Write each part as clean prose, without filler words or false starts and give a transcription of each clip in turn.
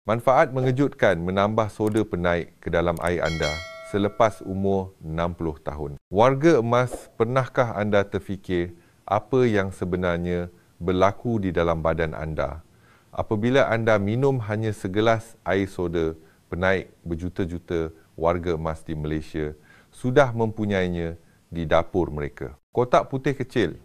Manfaat mengejutkan menambah soda penaik ke dalam air anda selepas umur 60 tahun. Warga emas, pernahkah anda terfikir apa yang sebenarnya berlaku di dalam badan anda apabila anda minum hanya segelas air soda penaik berjuta-juta warga emas di Malaysia sudah mempunyainya di dapur mereka. Kotak putih kecil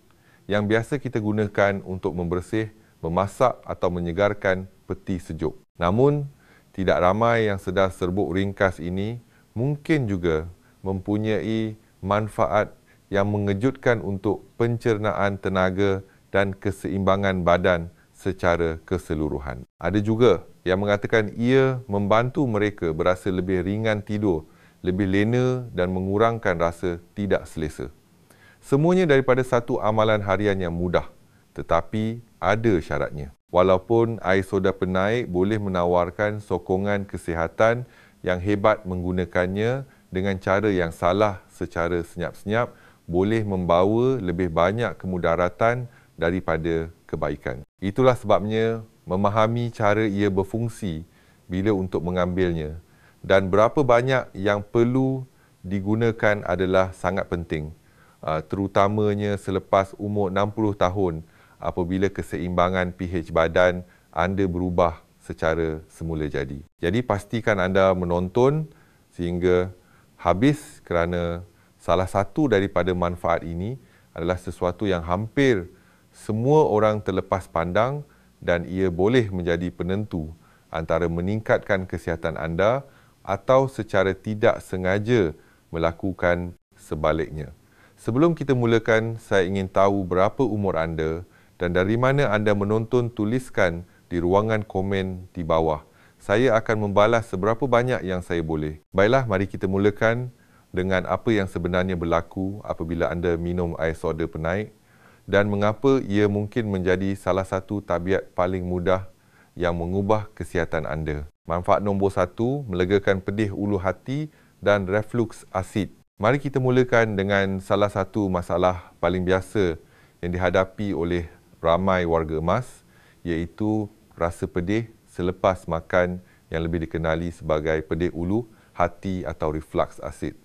yang biasa kita gunakan untuk membersih, memasak atau menyegarkan peti sejuk. Namun, tidak ramai yang sedar serbuk ringkas ini mungkin juga mempunyai manfaat yang mengejutkan untuk pencernaan tenaga dan keseimbangan badan secara keseluruhan. Ada juga yang mengatakan ia membantu mereka berasa lebih ringan tidur, lebih lena dan mengurangkan rasa tidak selesa. Semuanya daripada satu amalan harian yang mudah, tetapi ada syaratnya. Walaupun air soda penaik boleh menawarkan sokongan kesihatan yang hebat, menggunakannya dengan cara yang salah secara senyap-senyap boleh membawa lebih banyak kemudaratan daripada kebaikan. Itulah sebabnya memahami cara ia berfungsi bila untuk mengambilnya dan berapa banyak yang perlu digunakan adalah sangat penting, terutamanya selepas umur 60 tahun apabila keseimbangan pH badan anda berubah secara semula jadi. Jadi pastikan anda menonton sehingga habis kerana salah satu daripada manfaat ini adalah sesuatu yang hampir semua orang terlepas pandang dan ia boleh menjadi penentu antara meningkatkan kesihatan anda atau secara tidak sengaja melakukan sebaliknya. Sebelum kita mulakan, saya ingin tahu berapa umur anda dan dari mana anda menonton. Tuliskan di ruangan komen di bawah. Saya akan membalas seberapa banyak yang saya boleh. Baiklah, mari kita mulakan dengan apa yang sebenarnya berlaku apabila anda minum air soda penaik dan mengapa ia mungkin menjadi salah satu tabiat paling mudah yang mengubah kesihatan anda. Manfaat nombor 1, melegakan pedih ulu hati dan reflux asid. Mari kita mulakan dengan salah satu masalah paling biasa yang dihadapi oleh ramai warga emas, iaitu rasa pedih selepas makan yang lebih dikenali sebagai pedih ulu hati atau reflux asid.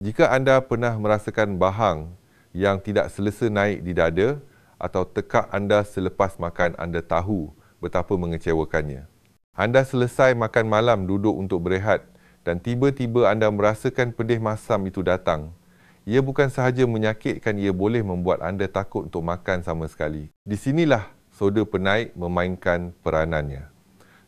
Jika anda pernah merasakan bahang yang tidak selesa naik di dada atau tekak anda selepas makan, anda tahu betapa mengecewakannya. Anda selesai makan malam, duduk untuk berehat dan tiba-tiba anda merasakan pedih masam itu datang. Ia bukan sahaja menyakitkan, ia boleh membuat anda takut untuk makan sama sekali. Di sinilah soda penaik memainkan peranannya.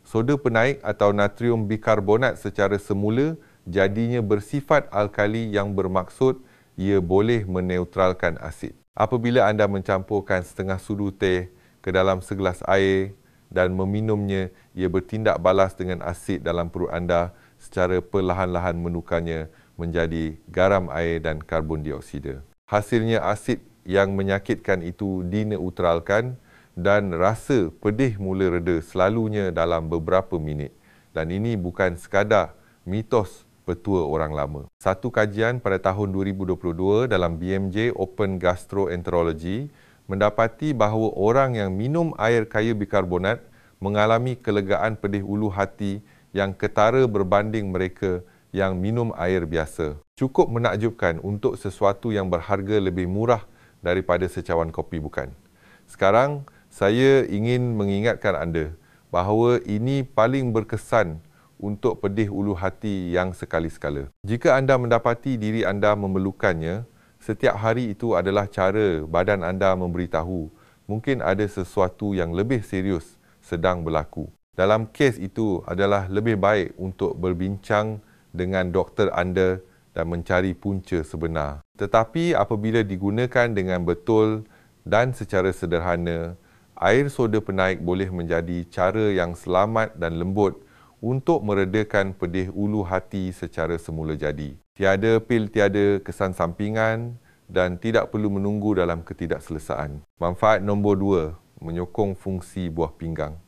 Soda penaik atau natrium bikarbonat secara semula jadinya bersifat alkali yang bermaksud ia boleh meneutralkan asid. Apabila anda mencampurkan setengah sudu teh ke dalam segelas air dan meminumnya, ia bertindak balas dengan asid dalam perut anda secara perlahan-lahan menukarnya menjadi garam air dan karbon dioksida. Hasilnya asid yang menyakitkan itu dineutralkan dan rasa pedih mula reda selalunya dalam beberapa minit. Dan ini bukan sekadar mitos petua orang lama. Satu kajian pada tahun 2022 dalam BMJ Open Gastroenterology mendapati bahawa orang yang minum air kaya bikarbonat mengalami kelegaan pedih ulu hati yang ketara berbanding mereka yang minum air biasa. Cukup menakjubkan untuk sesuatu yang berharga lebih murah daripada secawan kopi, bukan? Sekarang, saya ingin mengingatkan anda bahawa ini paling berkesan untuk pedih ulu hati yang sekali-sekala. Jika anda mendapati diri anda memerlukannya, setiap hari itu adalah cara badan anda memberitahu mungkin ada sesuatu yang lebih serius sedang berlaku. Dalam kes itu adalah lebih baik untuk berbincang dengan doktor anda dan mencari punca sebenar. Tetapi apabila digunakan dengan betul dan secara sederhana, air soda penaik boleh menjadi cara yang selamat dan lembut untuk meredakan pedih ulu hati secara semula jadi. Tiada pil, tiada kesan sampingan dan tidak perlu menunggu dalam ketidakselesaan. Manfaat nombor 2, menyokong fungsi buah pinggang.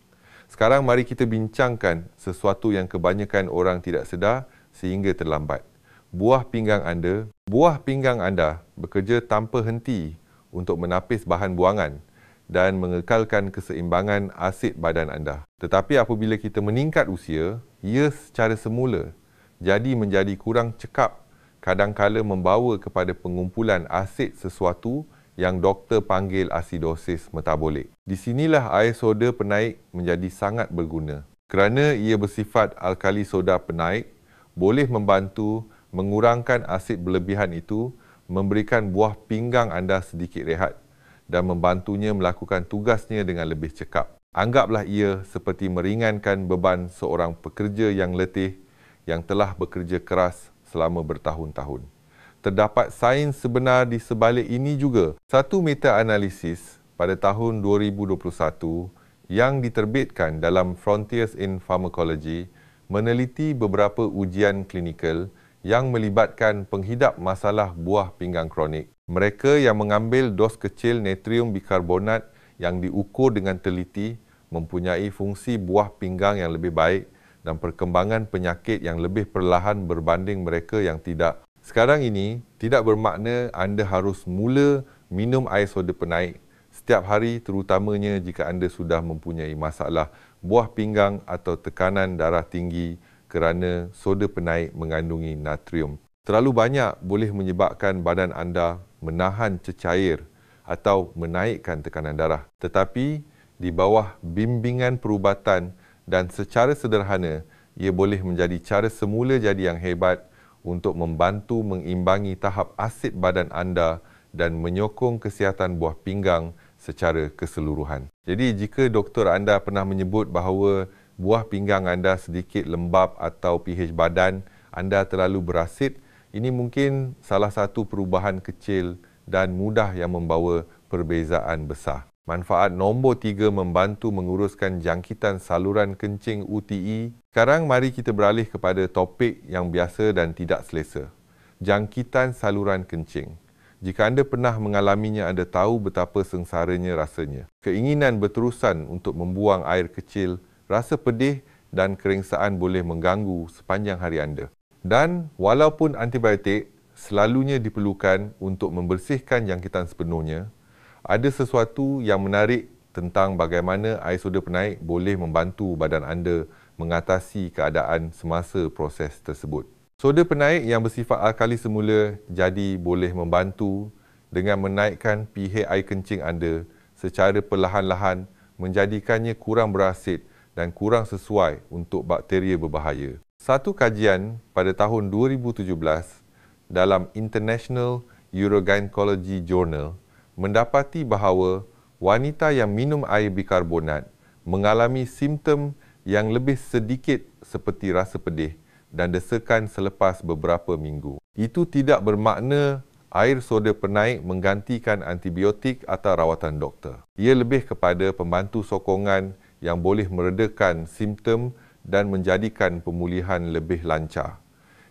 Sekarang mari kita bincangkan sesuatu yang kebanyakan orang tidak sedar sehingga terlambat. Buah pinggang anda bekerja tanpa henti untuk menapis bahan buangan dan mengekalkan keseimbangan asid badan anda. Tetapi apabila kita meningkat usia, ia secara semula jadi menjadi kurang cekap, kadangkala membawa kepada pengumpulan asid sesuatu yang doktor panggil asidosis metabolik. Di sinilah air soda penaik menjadi sangat berguna. Kerana ia bersifat alkali soda penaik, boleh membantu mengurangkan asid berlebihan itu, memberikan buah pinggang anda sedikit rehat dan membantunya melakukan tugasnya dengan lebih cekap. Anggaplah ia seperti meringankan beban seorang pekerja yang letih yang telah bekerja keras selama bertahun-tahun. Terdapat sains sebenar di sebalik ini juga. Satu meta-analisis pada tahun 2021 yang diterbitkan dalam Frontiers in Pharmacology meneliti beberapa ujian klinikal yang melibatkan penghidap masalah buah pinggang kronik. Mereka yang mengambil dos kecil natrium bikarbonat yang diukur dengan teliti mempunyai fungsi buah pinggang yang lebih baik dan perkembangan penyakit yang lebih perlahan berbanding mereka yang tidak. Sekarang ini tidak bermakna anda harus mula minum air soda penaik setiap hari, terutamanya jika anda sudah mempunyai masalah buah pinggang atau tekanan darah tinggi kerana soda penaik mengandungi natrium. Terlalu banyak boleh menyebabkan badan anda menahan cecair atau menaikkan tekanan darah. Tetapi di bawah bimbingan perubatan dan secara sederhana, ia boleh menjadi cara semula jadi yang hebat untuk membantu mengimbangi tahap asid badan anda dan menyokong kesihatan buah pinggang secara keseluruhan. Jadi jika doktor anda pernah menyebut bahawa buah pinggang anda sedikit lembab atau pH badan anda terlalu berasid, ini mungkin salah satu perubahan kecil dan mudah yang membawa perbezaan besar. Manfaat nombor 3 membantu menguruskan jangkitan saluran kencing UTI. Sekarang mari kita beralih kepada topik yang biasa dan tidak selesa. Jangkitan saluran kencing. Jika anda pernah mengalaminya, anda tahu betapa sengsaranya rasanya. Keinginan berterusan untuk membuang air kecil, rasa pedih dan keringsaan boleh mengganggu sepanjang hari anda. Dan walaupun antibiotik selalunya diperlukan untuk membersihkan jangkitan sepenuhnya, ada sesuatu yang menarik tentang bagaimana air soda penaik boleh membantu badan anda mengatasi keadaan semasa proses tersebut. Soda penaik yang bersifat alkali semula jadi boleh membantu dengan menaikkan pH air kencing anda secara perlahan-lahan, menjadikannya kurang berasid dan kurang sesuai untuk bakteria berbahaya. Satu kajian pada tahun 2017 dalam International Urogynecology Journal mendapati bahawa wanita yang minum air bikarbonat mengalami simptom yang lebih sedikit seperti rasa pedih dan desakan selepas beberapa minggu. Itu tidak bermakna air soda penaik menggantikan antibiotik atau rawatan doktor. Ia lebih kepada pembantu sokongan yang boleh meredakan simptom dan menjadikan pemulihan lebih lancar.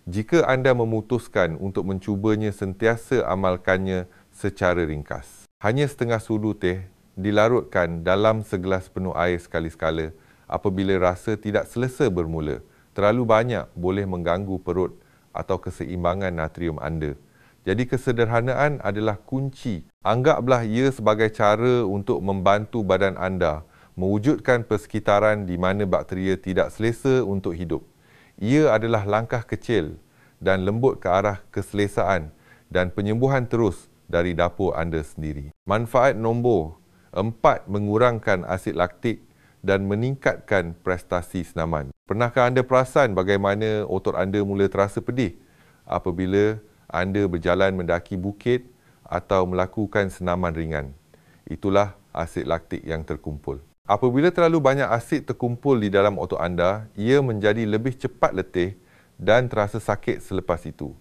Jika anda memutuskan untuk mencubanya, sentiasa amalkannya secara ringkas. Hanya setengah sudu teh dilarutkan dalam segelas penuh air sekali-sekala apabila rasa tidak selesa bermula. Terlalu banyak boleh mengganggu perut atau keseimbangan natrium anda. Jadi kesederhanaan adalah kunci. Anggaplah ia sebagai cara untuk membantu badan anda mewujudkan persekitaran di mana bakteria tidak selesa untuk hidup. Ia adalah langkah kecil dan lembut ke arah keselesaan dan penyembuhan terus dari dapur anda sendiri. Manfaat nombor 4 mengurangkan asid laktik dan meningkatkan prestasi senaman. Pernahkah anda perasan bagaimana otot anda mula terasa pedih apabila anda berjalan mendaki bukit atau melakukan senaman ringan? Itulah asid laktik yang terkumpul. Apabila terlalu banyak asid terkumpul di dalam otot anda, ia menjadi lebih cepat letih dan terasa sakit selepas itu.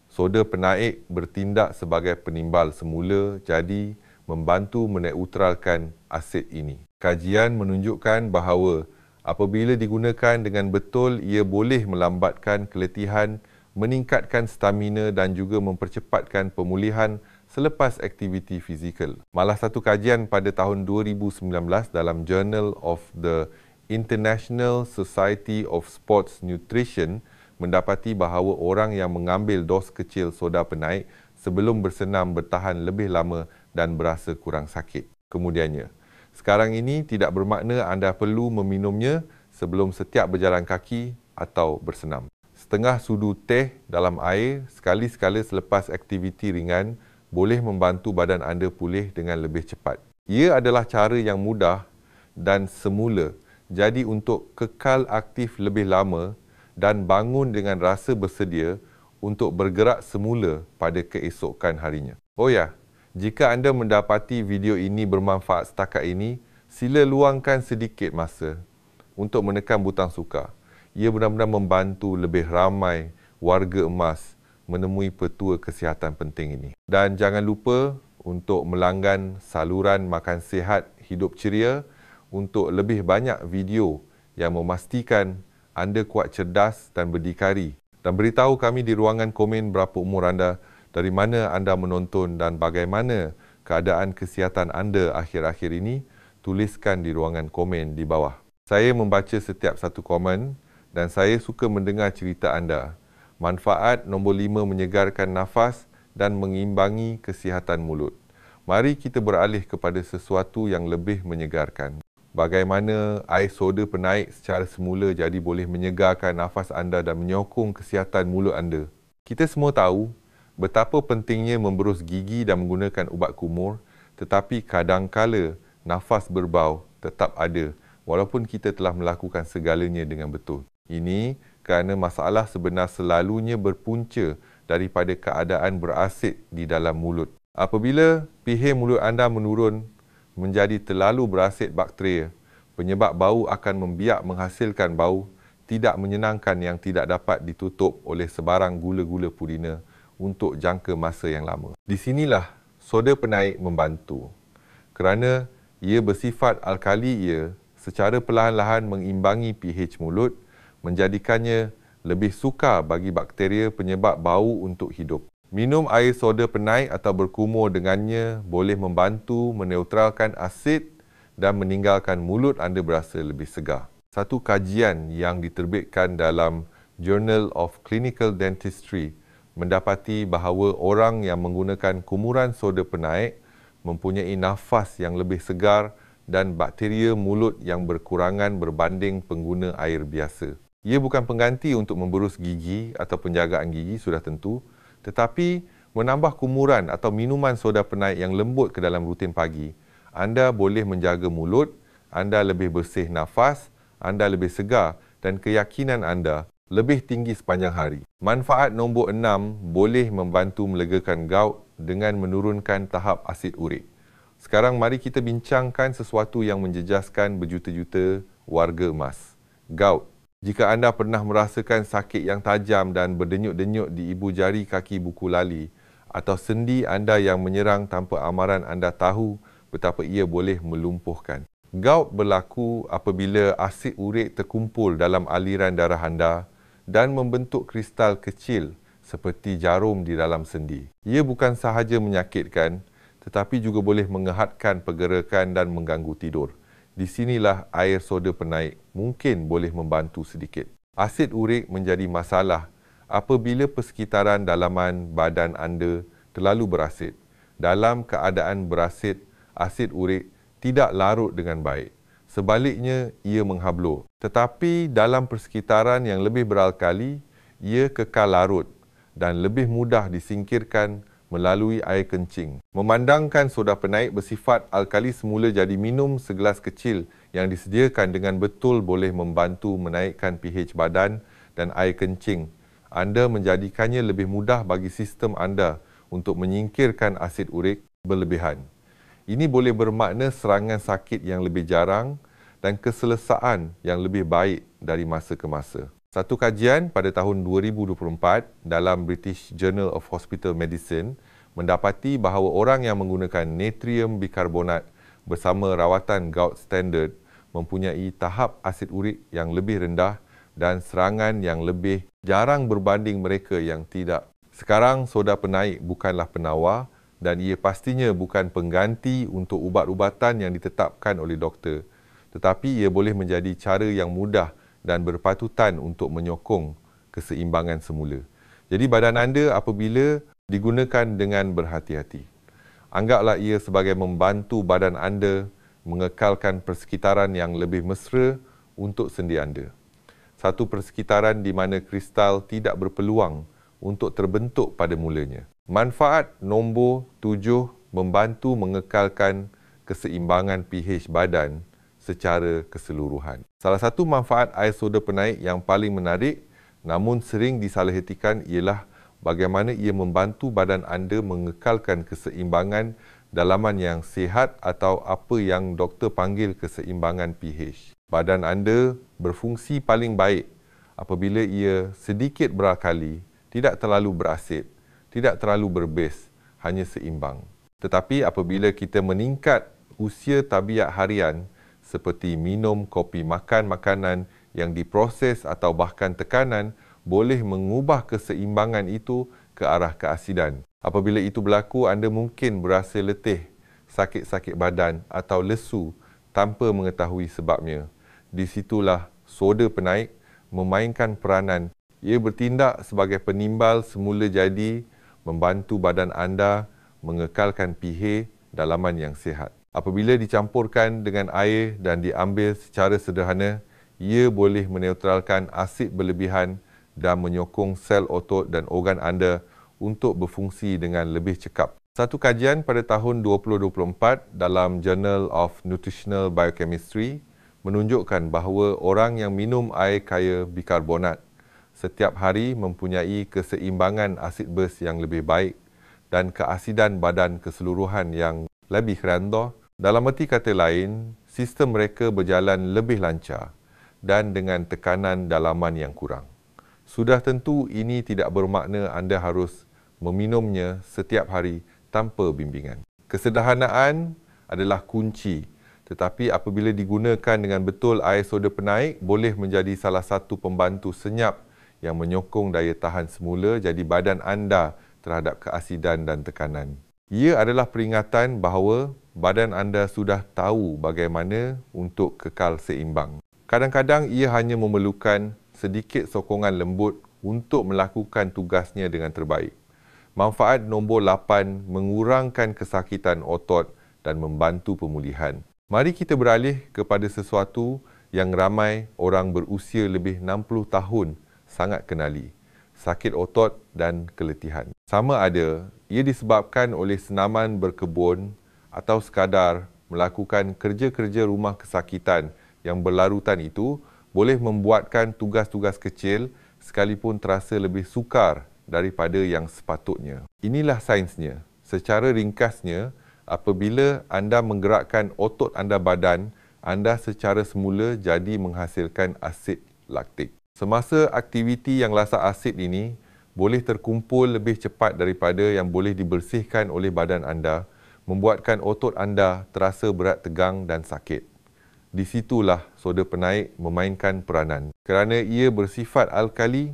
Soda penaik bertindak sebagai penimbal semula, jadi membantu meneutralkan asid ini. Kajian menunjukkan bahawa apabila digunakan dengan betul, ia boleh melambatkan keletihan, meningkatkan stamina dan juga mempercepatkan pemulihan selepas aktiviti fizikal. Malah satu kajian pada tahun 2019 dalam Journal of the International Society of Sports Nutrition mendapati bahawa orang yang mengambil dos kecil soda penaik sebelum bersenam bertahan lebih lama dan berasa kurang sakit. Kemudiannya, Sekarang ini tidak bermakna anda perlu meminumnya sebelum setiap berjalan kaki atau bersenam. Setengah sudu teh dalam air sekali-sekala selepas aktiviti ringan boleh membantu badan anda pulih dengan lebih cepat. Ia adalah cara yang mudah dan semula, jadi untuk kekal aktif lebih lama dan bangun dengan rasa bersedia untuk bergerak semula pada keesokan harinya. Oh ya, jika anda mendapati video ini bermanfaat setakat ini, sila luangkan sedikit masa untuk menekan butang suka. Ia benar-benar membantu lebih ramai warga emas menemui petua kesihatan penting ini. Dan jangan lupa untuk melanggan saluran Makan Sihat Hidup Ceria untuk lebih banyak video yang memastikan anda kuat cerdas dan berdikari. Dan beritahu kami di ruangan komen berapa umur anda, dari mana anda menonton dan bagaimana keadaan kesihatan anda akhir-akhir ini, tuliskan di ruangan komen di bawah. Saya membaca setiap satu komen dan saya suka mendengar cerita anda. Manfaat nombor 5 menyegarkan nafas dan mengimbangi kesihatan mulut. Mari kita beralih kepada sesuatu yang lebih menyegarkan. Bagaimana air soda penaik secara semula jadi boleh menyegarkan nafas anda dan menyokong kesihatan mulut anda. Kita semua tahu betapa pentingnya memberus gigi dan menggunakan ubat kumur, tetapi kadangkala nafas berbau tetap ada walaupun kita telah melakukan segalanya dengan betul. Ini kerana masalah sebenar selalunya berpunca daripada keadaan berasid di dalam mulut. Apabila pH mulut anda menurun menjadi terlalu berasid bakteria, penyebab bau akan membiak menghasilkan bau tidak menyenangkan yang tidak dapat ditutup oleh sebarang gula-gula purina untuk jangka masa yang lama. Di sinilah soda penaik membantu. Kerana ia bersifat alkali, ia secara perlahan-lahan mengimbangi pH mulut, menjadikannya lebih sukar bagi bakteria penyebab bau untuk hidup. Minum air soda penaik atau berkumur dengannya boleh membantu menetralkan asid dan meninggalkan mulut anda berasa lebih segar. Satu kajian yang diterbitkan dalam Journal of Clinical Dentistry mendapati bahawa orang yang menggunakan kumuran soda penaik mempunyai nafas yang lebih segar dan bakteria mulut yang berkurangan berbanding pengguna air biasa. Ia bukan pengganti untuk memberus gigi atau penjagaan gigi, sudah tentu, tetapi menambah kumuran atau minuman soda penaik yang lembut ke dalam rutin pagi, anda boleh menjaga mulut, anda lebih bersih nafas, anda lebih segar dan keyakinan anda lebih tinggi sepanjang hari. Manfaat nombor 6 boleh membantu melegakan gout dengan menurunkan tahap asid urik. Sekarang mari kita bincangkan sesuatu yang menjejaskan berjuta-juta warga emas. Gout. Jika anda pernah merasakan sakit yang tajam dan berdenyut-denyut di ibu jari kaki buku lali atau sendi anda yang menyerang tanpa amaran anda tahu betapa ia boleh melumpuhkan. Gout berlaku apabila asid urik terkumpul dalam aliran darah anda dan membentuk kristal kecil seperti jarum di dalam sendi. Ia bukan sahaja menyakitkan tetapi juga boleh mengehatkan pergerakan dan mengganggu tidur. Di sinilah air soda penaik mungkin boleh membantu sedikit. Asid urik menjadi masalah apabila persekitaran dalaman badan anda terlalu berasid. Dalam keadaan berasid, asid urik tidak larut dengan baik. Sebaliknya, ia menghablur. Tetapi dalam persekitaran yang lebih beralkali, ia kekal larut dan lebih mudah disingkirkan melalui air kencing. Memandangkan soda penaik bersifat alkali semula, jadi minum segelas kecil yang disediakan dengan betul boleh membantu menaikkan pH badan dan air kencing. Anda menjadikannya lebih mudah bagi sistem anda untuk menyingkirkan asid urik berlebihan. Ini boleh bermakna serangan sakit yang lebih jarang dan keselesaan yang lebih baik dari masa ke masa. Satu kajian pada tahun 2024 dalam British Journal of Hospital Medicine mendapati bahawa orang yang menggunakan natrium bikarbonat bersama rawatan gout standard mempunyai tahap asid urik yang lebih rendah dan serangan yang lebih jarang berbanding mereka yang tidak. Sekarang soda penaik bukanlah penawar dan ia pastinya bukan pengganti untuk ubat-ubatan yang ditetapkan oleh doktor, tetapi ia boleh menjadi cara yang mudah dan berpatutan untuk menyokong keseimbangan semula. Jadi badan anda apabila digunakan dengan berhati-hati, anggaplah ia sebagai membantu badan anda mengekalkan persekitaran yang lebih mesra untuk sendi anda. Satu persekitaran di mana kristal tidak berpeluang untuk terbentuk pada mulanya. Manfaat nombor 7, membantu mengekalkan keseimbangan pH badan secara keseluruhan. Salah satu manfaat air soda penaik yang paling menarik namun sering disalahirtikan ialah bagaimana ia membantu badan anda mengekalkan keseimbangan dalaman yang sihat atau apa yang doktor panggil keseimbangan pH. Badan anda berfungsi paling baik apabila ia sedikit berakali, tidak terlalu berasid, tidak terlalu berbes, hanya seimbang. Tetapi apabila kita meningkat usia tabiat harian seperti minum, kopi, makan makanan yang diproses atau bahkan tekanan boleh mengubah keseimbangan itu ke arah keasidan. Apabila itu berlaku, anda mungkin berasa letih, sakit-sakit badan atau lesu tanpa mengetahui sebabnya. Di situlah soda penaik memainkan peranan. Ia bertindak sebagai penimbal semula jadi, membantu badan anda mengekalkan pH dalaman yang sihat. Apabila dicampurkan dengan air dan diambil secara sederhana, ia boleh menetralkan asid berlebihan dan menyokong sel otot dan organ anda untuk berfungsi dengan lebih cekap. Satu kajian pada tahun 2024 dalam Journal of Nutritional Biochemistry menunjukkan bahawa orang yang minum air kaya bikarbonat setiap hari mempunyai keseimbangan asid bes yang lebih baik dan keasidan badan keseluruhan yang lebih rendah. Dalam erti kata lain, sistem mereka berjalan lebih lancar dan dengan tekanan dalaman yang kurang. Sudah tentu ini tidak bermakna anda harus meminumnya setiap hari tanpa bimbingan. Kesederhanaan adalah kunci, tetapi apabila digunakan dengan betul, air soda penaik boleh menjadi salah satu pembantu senyap yang menyokong daya tahan semula jadi badan anda terhadap keasidan dan tekanan. Ia adalah peringatan bahawa badan anda sudah tahu bagaimana untuk kekal seimbang. Kadang-kadang ia hanya memerlukan sedikit sokongan lembut untuk melakukan tugasnya dengan terbaik. Manfaat nombor 8, mengurangkan kesakitan otot dan membantu pemulihan. Mari kita beralih kepada sesuatu yang ramai orang berusia lebih 60 tahun sangat kenali. Sakit otot dan keletihan. Sama ada ia disebabkan oleh senaman berkebun atau sekadar melakukan kerja-kerja rumah kesakitan yang berlarutan itu boleh membuatkan tugas-tugas kecil sekalipun terasa lebih sukar daripada yang sepatutnya. Inilah sainsnya. Secara ringkasnya, apabila anda menggerakkan otot anda badan, anda secara semula jadi menghasilkan asid laktik. Semasa aktiviti yang lasak asid ini boleh terkumpul lebih cepat daripada yang boleh dibersihkan oleh badan anda, membuatkan otot anda terasa berat tegang dan sakit. Di situlah soda penaik memainkan peranan. Kerana ia bersifat alkali,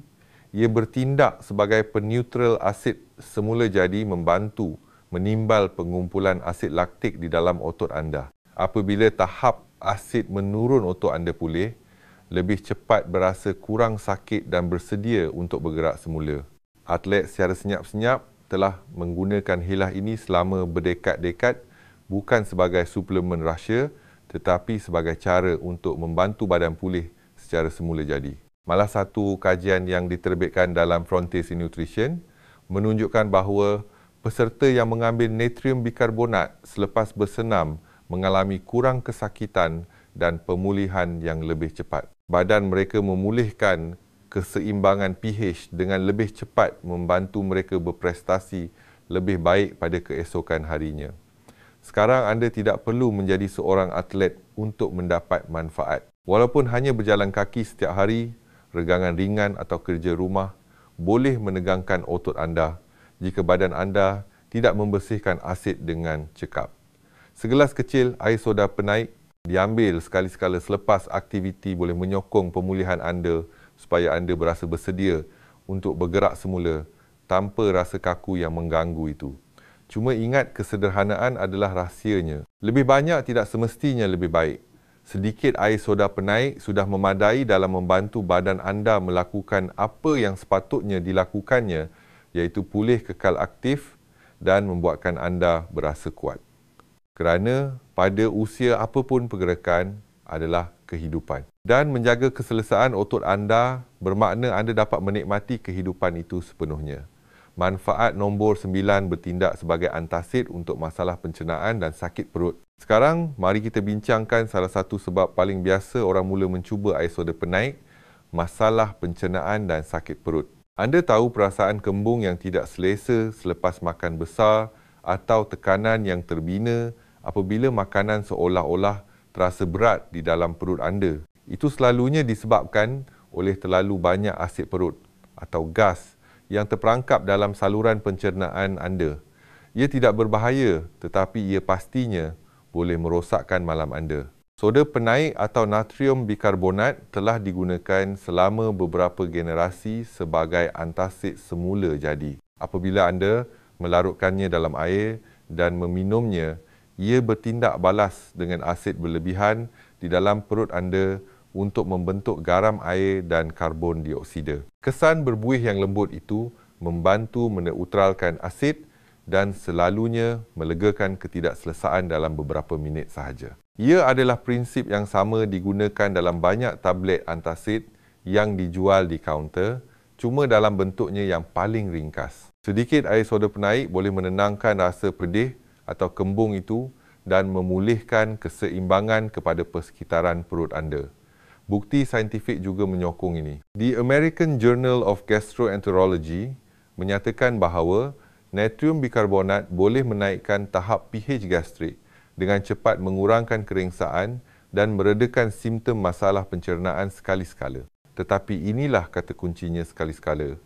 ia bertindak sebagai peneutral asid semula jadi membantu menimbal pengumpulan asid laktik di dalam otot anda. Apabila tahap asid menurun otot anda pulih, lebih cepat berasa kurang sakit dan bersedia untuk bergerak semula. Atlet secara senyap-senyap telah menggunakan hilah ini selama berdekad-dekad bukan sebagai suplemen rahsia tetapi sebagai cara untuk membantu badan pulih secara semula jadi. Malah satu kajian yang diterbitkan dalam Frontiers in Nutrition menunjukkan bahawa peserta yang mengambil natrium bikarbonat selepas bersenam mengalami kurang kesakitan dan pemulihan yang lebih cepat. Badan mereka memulihkan keseimbangan pH dengan lebih cepat membantu mereka berprestasi lebih baik pada keesokan harinya. Sekarang anda tidak perlu menjadi seorang atlet untuk mendapat manfaat. Walaupun hanya berjalan kaki setiap hari, regangan ringan atau kerja rumah boleh menegangkan otot anda jika badan anda tidak membersihkan asid dengan cekap. Segelas kecil air soda penaik diambil sekali-sekala selepas aktiviti boleh menyokong pemulihan anda supaya anda berasa bersedia untuk bergerak semula tanpa rasa kaku yang mengganggu itu. Cuma ingat, kesederhanaan adalah rahsianya. Lebih banyak tidak semestinya lebih baik. Sedikit air soda penaik sudah memadai dalam membantu badan anda melakukan apa yang sepatutnya dilakukannya, iaitu pulih kekal aktif dan membuatkan anda berasa kuat. Kerana pada usia apapun pergerakan adalah kehidupan. Dan menjaga keselesaan otot anda bermakna anda dapat menikmati kehidupan itu sepenuhnya. Manfaat nombor 9 bertindak sebagai antasid untuk masalah pencernaan dan sakit perut. Sekarang, mari kita bincangkan salah satu sebab paling biasa orang mula mencuba air soda penaik, masalah pencernaan dan sakit perut. Anda tahu perasaan kembung yang tidak selesa selepas makan besar atau tekanan yang terbina apabila makanan seolah-olah terasa berat di dalam perut anda. Itu selalunya disebabkan oleh terlalu banyak asid perut atau gas yang terperangkap dalam saluran pencernaan anda. Ia tidak berbahaya tetapi ia pastinya boleh merosakkan malam anda. Soda penaik atau natrium bikarbonat telah digunakan selama beberapa generasi sebagai antasid semula jadi. Apabila anda melarutkannya dalam air dan meminumnya, ia bertindak balas dengan asid berlebihan di dalam perut anda untuk membentuk garam air dan karbon dioksida. Kesan berbuih yang lembut itu membantu meneutralkan asid dan selalunya melegakan ketidakselesaan dalam beberapa minit sahaja. Ia adalah prinsip yang sama digunakan dalam banyak tablet antasid yang dijual di kaunter, cuma dalam bentuknya yang paling ringkas. Sedikit air soda penaik boleh menenangkan rasa pedih atau kembung itu dan memulihkan keseimbangan kepada persekitaran perut anda. Bukti saintifik juga menyokong ini. The American Journal of Gastroenterology menyatakan bahawa natrium bikarbonat boleh menaikkan tahap pH gastrik dengan cepat mengurangkan keringsaan dan meredakan simptom masalah pencernaan sekali-sekala. Tetapi inilah kata kuncinya sekali-sekala.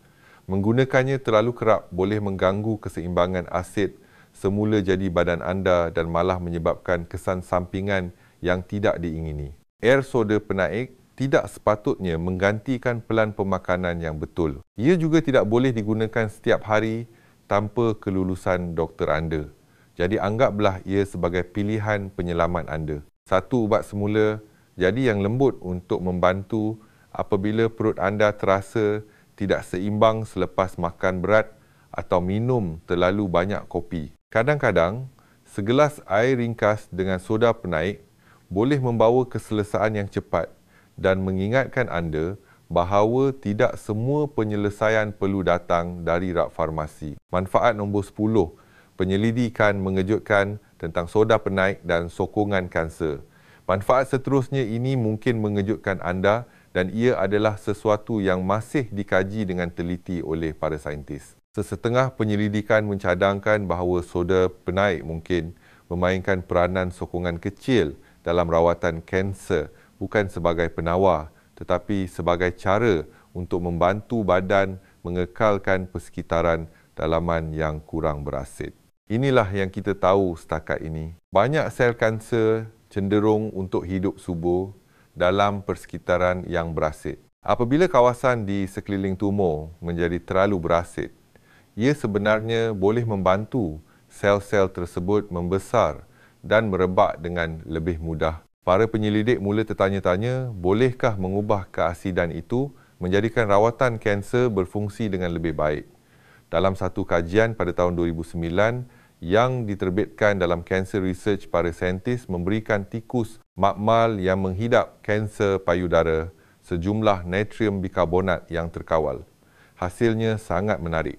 Menggunakannya terlalu kerap boleh mengganggu keseimbangan asid semula jadi badan anda dan malah menyebabkan kesan sampingan yang tidak diingini. Air soda penaik tidak sepatutnya menggantikan pelan pemakanan yang betul. Ia juga tidak boleh digunakan setiap hari tanpa kelulusan doktor anda. Jadi anggaplah ia sebagai pilihan penyelamat anda. Satu ubat semula jadi yang lembut untuk membantu apabila perut anda terasa tidak seimbang selepas makan berat atau minum terlalu banyak kopi. Kadang-kadang, segelas air ringkas dengan soda penaik boleh membawa keselesaan yang cepat dan mengingatkan anda bahawa tidak semua penyelesaian perlu datang dari rak farmasi. Manfaat nombor 10, penyelidikan mengejutkan tentang soda penaik dan sokongan kanser. Manfaat seterusnya ini mungkin mengejutkan anda dan ia adalah sesuatu yang masih dikaji dengan teliti oleh para saintis. Sesetengah penyelidikan mencadangkan bahawa soda penaik mungkin memainkan peranan sokongan kecil dalam rawatan kanser, bukan sebagai penawar tetapi sebagai cara untuk membantu badan mengekalkan persekitaran dalaman yang kurang berasid. Inilah yang kita tahu setakat ini. Banyak sel kanser cenderung untuk hidup subur dalam persekitaran yang berasid. Apabila kawasan di sekeliling tumor menjadi terlalu berasid, ia sebenarnya boleh membantu sel-sel tersebut membesar dan merebak dengan lebih mudah. Para penyelidik mula tertanya-tanya, bolehkah mengubah keasidan itu menjadikan rawatan kanser berfungsi dengan lebih baik? Dalam satu kajian pada tahun 2009 yang diterbitkan dalam Cancer Research, para saintis memberikan tikus makmal yang menghidap kanser payudara sejumlah natrium bikarbonat yang terkawal. Hasilnya sangat menarik.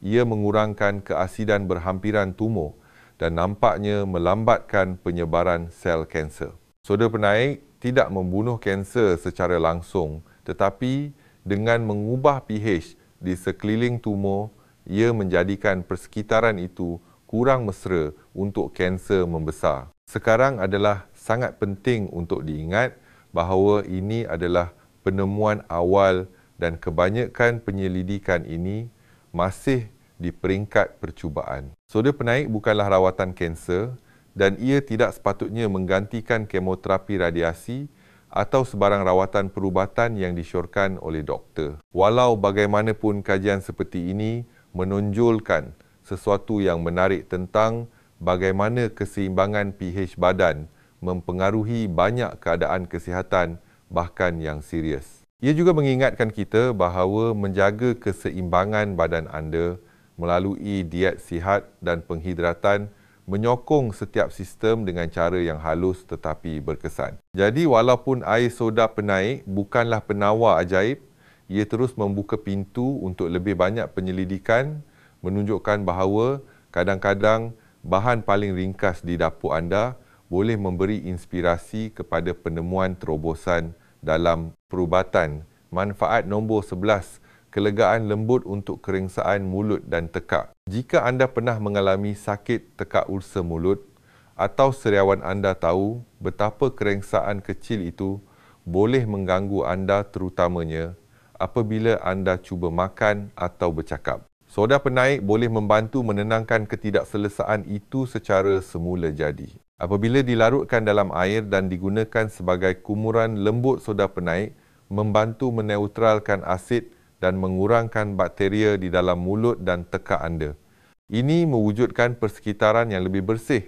Ia mengurangkan keasidan berhampiran tumor dan nampaknya melambatkan penyebaran sel kanser. Soda penaik tidak membunuh kanser secara langsung, tetapi dengan mengubah pH di sekeliling tumor, ia menjadikan persekitaran itu kurang mesra untuk kanser membesar. Sekarang adalah sangat penting untuk diingat bahawa ini adalah penemuan awal dan kebanyakan penyelidikan ini masih di peringkat percubaan. Soda penaik bukanlah rawatan kanser dan ia tidak sepatutnya menggantikan kemoterapi radiasi atau sebarang rawatan perubatan yang disyorkan oleh doktor. Walau bagaimanapun kajian seperti ini menonjolkan sesuatu yang menarik tentang bagaimana keseimbangan pH badan mempengaruhi banyak keadaan kesihatan, bahkan yang serius. Ia juga mengingatkan kita bahawa menjaga keseimbangan badan anda melalui diet sihat dan penghidratan menyokong setiap sistem dengan cara yang halus tetapi berkesan. Jadi walaupun air soda penaik bukanlah penawar ajaib, ia terus membuka pintu untuk lebih banyak penyelidikan, menunjukkan bahawa kadang-kadang bahan paling ringkas di dapur anda boleh memberi inspirasi kepada penemuan terobosan dalam perubatan. Manfaat nombor 11, kelegaan lembut untuk kerengsaan mulut dan tekak. Jika anda pernah mengalami sakit tekak ulcer mulut atau sariawan anda tahu betapa kerengsaan kecil itu boleh mengganggu anda terutamanya apabila anda cuba makan atau bercakap. Soda penaik boleh membantu menenangkan ketidakselesaan itu secara semula jadi. Apabila dilarutkan dalam air dan digunakan sebagai kumuran, lembut soda penaik membantu meneutralkan asid dan mengurangkan bakteria di dalam mulut dan tekak anda. Ini mewujudkan persekitaran yang lebih bersih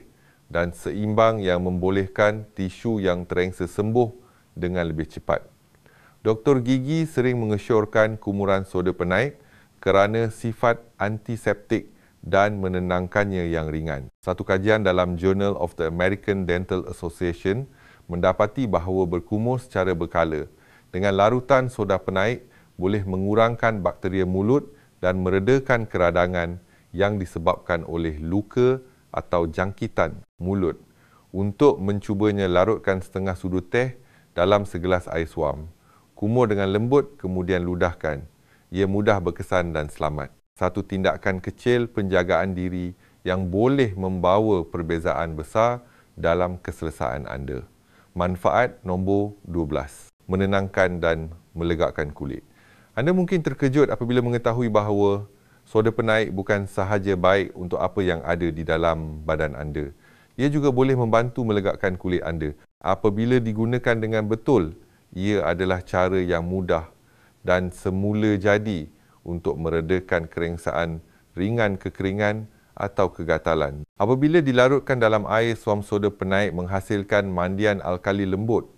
dan seimbang yang membolehkan tisu yang terengsa sembuh dengan lebih cepat. Doktor gigi sering mengesyorkan kumuran soda penaik kerana sifat antiseptik dan menenangkannya yang ringan. Satu kajian dalam Journal of the American Dental Association mendapati bahawa berkumur secara berkala dengan larutan soda penaik boleh mengurangkan bakteria mulut dan meredakan keradangan yang disebabkan oleh luka atau jangkitan mulut. Untuk mencubanya, larutkan setengah sudu teh dalam segelas air suam. Kumur dengan lembut, kemudian ludahkan. Ia mudah berkesan dan selamat. Satu tindakan kecil penjagaan diri yang boleh membawa perbezaan besar dalam keselesaan anda. Manfaat nombor 12, menenangkan dan melegakan kulit. Anda mungkin terkejut apabila mengetahui bahawa soda penaik bukan sahaja baik untuk apa yang ada di dalam badan anda. Ia juga boleh membantu melegakan kulit anda. Apabila digunakan dengan betul, ia adalah cara yang mudah dan semula jadi untuk meredakan kerengsaan ringan kekeringan atau kegatalan. Apabila dilarutkan dalam air, suam soda penaik menghasilkan mandian alkali lembut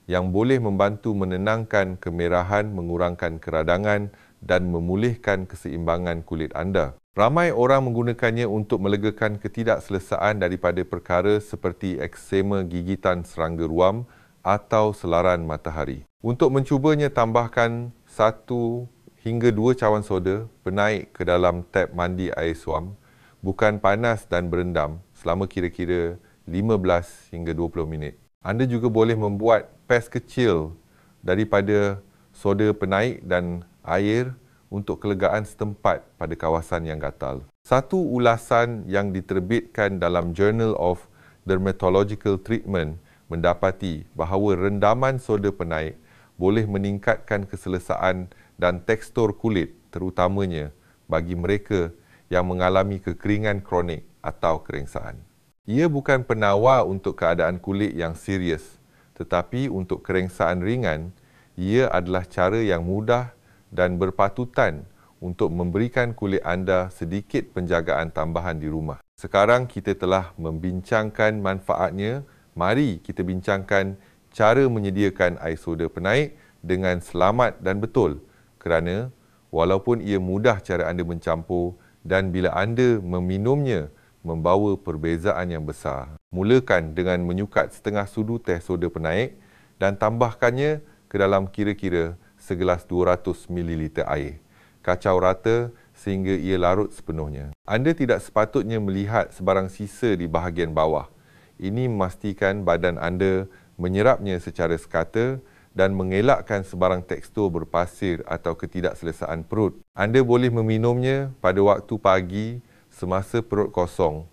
yang boleh membantu menenangkan kemerahan, mengurangkan keradangan dan memulihkan keseimbangan kulit anda. Ramai orang menggunakannya untuk melegakan ketidakselesaan daripada perkara seperti eksema, gigitan serangga ruam atau selaran matahari. Untuk mencubanya, tambahkan 1 hingga 2 cawan soda penaik ke dalam tap mandi air suam, bukan panas dan berendam selama kira-kira 15 hingga 20 minit. Anda juga boleh membuat pes kecil daripada soda penaik dan air untuk kelegaan setempat pada kawasan yang gatal. Satu ulasan yang diterbitkan dalam Journal of Dermatological Treatment mendapati bahawa rendaman soda penaik boleh meningkatkan keselesaan dan tekstur kulit, terutamanya bagi mereka yang mengalami kekeringan kronik atau kerengsaan. Ia bukan penawar untuk keadaan kulit yang serius, tetapi untuk kerengsaan ringan, ia adalah cara yang mudah dan berpatutan untuk memberikan kulit anda sedikit penjagaan tambahan di rumah. Sekarang kita telah membincangkan manfaatnya, mari kita bincangkan cara menyediakan air soda penaik dengan selamat dan betul, kerana walaupun ia mudah cara anda mencampur dan bila anda meminumnya membawa perbezaan yang besar. Mulakan dengan menyukat setengah sudu teh soda penaik dan tambahkannya ke dalam kira-kira segelas 200 ml air. Kacau rata sehingga ia larut sepenuhnya. Anda tidak sepatutnya melihat sebarang sisa di bahagian bawah. Ini memastikan badan anda menyerapnya secara sekata dan mengelakkan sebarang tekstur berpasir atau ketidakselesaan perut. Anda boleh meminumnya pada waktu pagi semasa perut kosong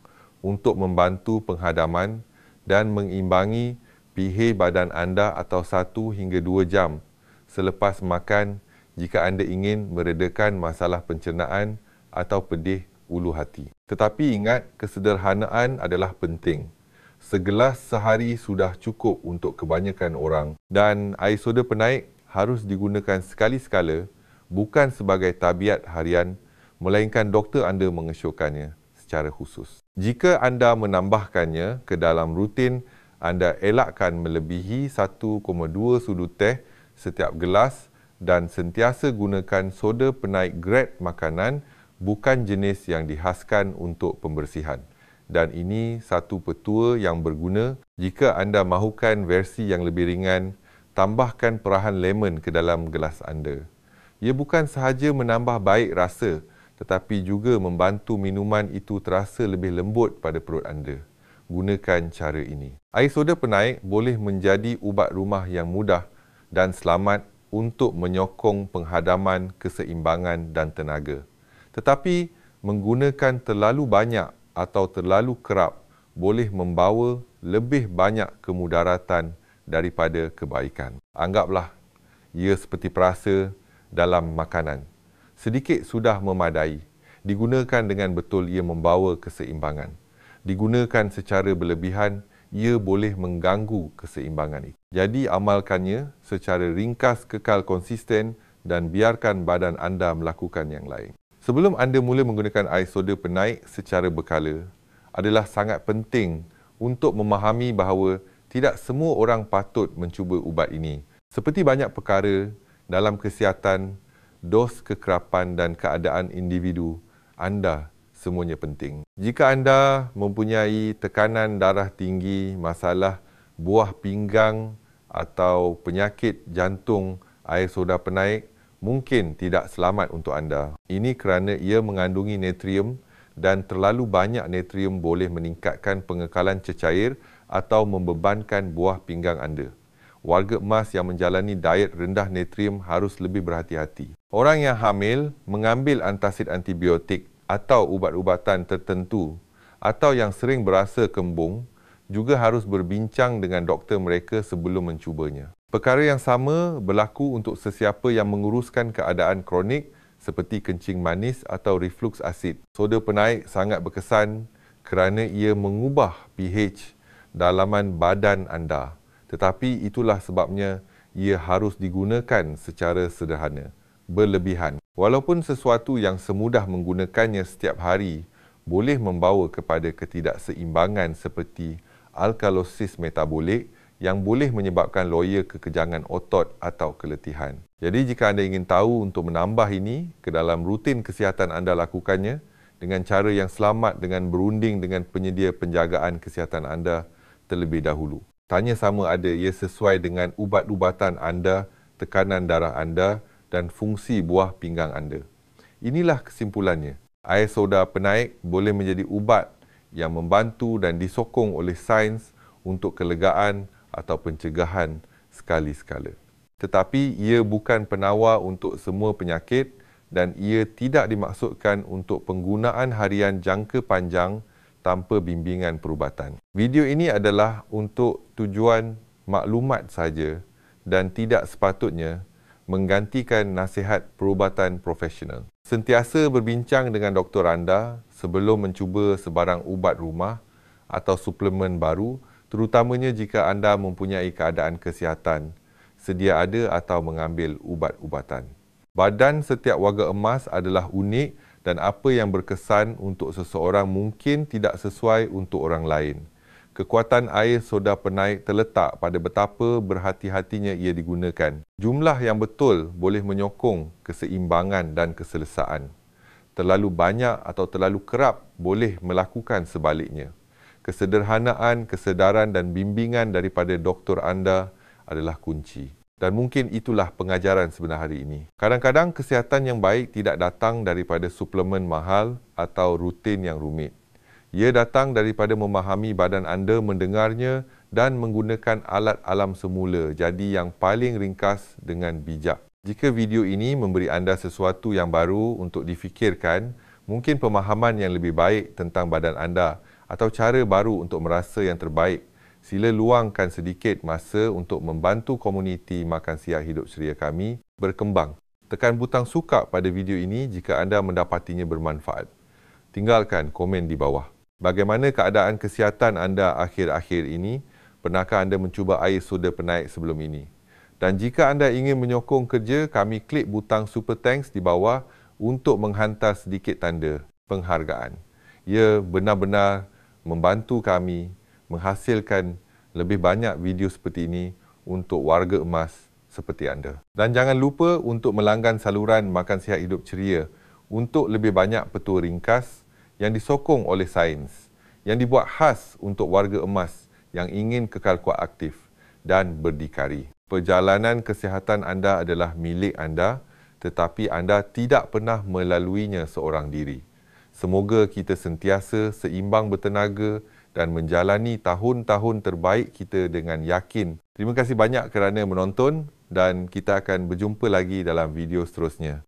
untuk membantu penghadaman dan mengimbangi pH badan anda atau 1 hingga 2 jam selepas makan jika anda ingin meredakan masalah pencernaan atau pedih ulu hati. Tetapi ingat, kesederhanaan adalah penting. Segelas sehari sudah cukup untuk kebanyakan orang dan air soda penaik harus digunakan sekali-sekala, bukan sebagai tabiat harian, melainkan doktor anda mengesyorkannya secara khusus. Jika anda menambahkannya ke dalam rutin, anda elakkan melebihi 1,2 sudu teh setiap gelas dan sentiasa gunakan soda penaik grade makanan, bukan jenis yang dihaskan untuk pembersihan. dan ini satu petua yang berguna. Jika anda mahukan versi yang lebih ringan, tambahkan perahan lemon ke dalam gelas anda. Ia bukan sahaja menambah baik rasa, tetapi juga membantu minuman itu terasa lebih lembut pada perut anda. Gunakan cara ini. Air soda penaik boleh menjadi ubat rumah yang mudah dan selamat untuk menyokong penghadaman, keseimbangan dan tenaga. Tetapi, menggunakan terlalu banyak atau terlalu kerap boleh membawa lebih banyak kemudaratan daripada kebaikan. Anggaplah ia seperti perasa dalam makanan. Sedikit sudah memadai. Digunakan dengan betul ia membawa keseimbangan. Digunakan secara berlebihan, ia boleh mengganggu keseimbangan itu. Jadi amalkannya secara ringkas, kekal konsisten dan biarkan badan anda melakukan yang lain. Sebelum anda mula menggunakan air soda penaik secara berkala, adalah sangat penting untuk memahami bahawa tidak semua orang patut mencuba ubat ini. Seperti banyak perkara dalam kesihatan, dos kekerapan dan keadaan individu, anda semuanya penting. Jika anda mempunyai tekanan darah tinggi, masalah buah pinggang atau penyakit jantung, air soda penaik mungkin tidak selamat untuk anda. Ini kerana ia mengandungi natrium dan terlalu banyak natrium boleh meningkatkan pengekalan cecair atau membebankan buah pinggang anda. Warga emas yang menjalani diet rendah natrium harus lebih berhati-hati. Orang yang hamil mengambil antasid antibiotik atau ubat-ubatan tertentu atau yang sering berasa kembung juga harus berbincang dengan doktor mereka sebelum mencubanya. Perkara yang sama berlaku untuk sesiapa yang menguruskan keadaan kronik seperti kencing manis atau reflux asid. Soda penaik sangat berkesan kerana ia mengubah pH dalaman badan anda. Tetapi itulah sebabnya ia harus digunakan secara sederhana, berlebihan. Walaupun sesuatu yang semudah menggunakannya setiap hari boleh membawa kepada ketidakseimbangan seperti alkalosis metabolik yang boleh menyebabkan loya kekejangan otot atau keletihan. Jadi jika anda ingin tahu untuk menambah ini ke dalam rutin kesihatan anda, lakukannya dengan cara yang selamat dengan berunding dengan penyedia penjagaan kesihatan anda terlebih dahulu. Tanya sama ada ia sesuai dengan ubat-ubatan anda, tekanan darah anda dan fungsi buah pinggang anda. Inilah kesimpulannya. Air soda penaik boleh menjadi ubat yang membantu dan disokong oleh sains untuk kelegaan atau pencegahan sekali-sekala. Tetapi ia bukan penawar untuk semua penyakit dan ia tidak dimaksudkan untuk penggunaan harian jangka panjang tanpa bimbingan perubatan. Video ini adalah untuk tujuan maklumat saja dan tidak sepatutnya menggantikan nasihat perubatan profesional. Sentiasa berbincang dengan doktor anda sebelum mencuba sebarang ubat rumah atau suplemen baru, terutamanya jika anda mempunyai keadaan kesihatan, sedia ada atau mengambil ubat-ubatan. Badan setiap warga emas adalah unik dan apa yang berkesan untuk seseorang mungkin tidak sesuai untuk orang lain. Kekuatan air soda penaik terletak pada betapa berhati-hatinya ia digunakan. Jumlah yang betul boleh menyokong keseimbangan dan keselesaan. Terlalu banyak atau terlalu kerap boleh melakukan sebaliknya. Kesederhanaan, kesedaran dan bimbingan daripada doktor anda adalah kunci. Dan mungkin itulah pengajaran sebenar hari ini. Kadang-kadang kesihatan yang baik tidak datang daripada suplemen mahal atau rutin yang rumit. Ia datang daripada memahami badan anda, mendengarnya dan menggunakan alat alam semula, jadi yang paling ringkas dengan bijak. Jika video ini memberi anda sesuatu yang baru untuk difikirkan, mungkin pemahaman yang lebih baik tentang badan anda atau cara baru untuk merasa yang terbaik, sila luangkan sedikit masa untuk membantu komuniti Makan Sihat Hidup Ceria kami berkembang. Tekan butang suka pada video ini jika anda mendapatinya bermanfaat. Tinggalkan komen di bawah. Bagaimana keadaan kesihatan anda akhir-akhir ini? Pernahkah anda mencuba air soda penaik sebelum ini? Dan jika anda ingin menyokong kerja, kami klik butang Super Thanks di bawah untuk menghantar sedikit tanda penghargaan. Ia benar-benar membantu kami menghasilkan lebih banyak video seperti ini untuk warga emas seperti anda. Dan jangan lupa untuk melanggan saluran Makan Sihat Hidup Ceria untuk lebih banyak petua ringkas yang disokong oleh sains. yang dibuat khas untuk warga emas yang ingin kekal kuat aktif dan berdikari. Perjalanan kesihatan anda adalah milik anda, tetapi anda tidak pernah melaluinya seorang diri. Semoga kita sentiasa seimbang bertenaga dan menjalani tahun-tahun terbaik kita dengan yakin. Terima kasih banyak kerana menonton dan kita akan berjumpa lagi dalam video seterusnya.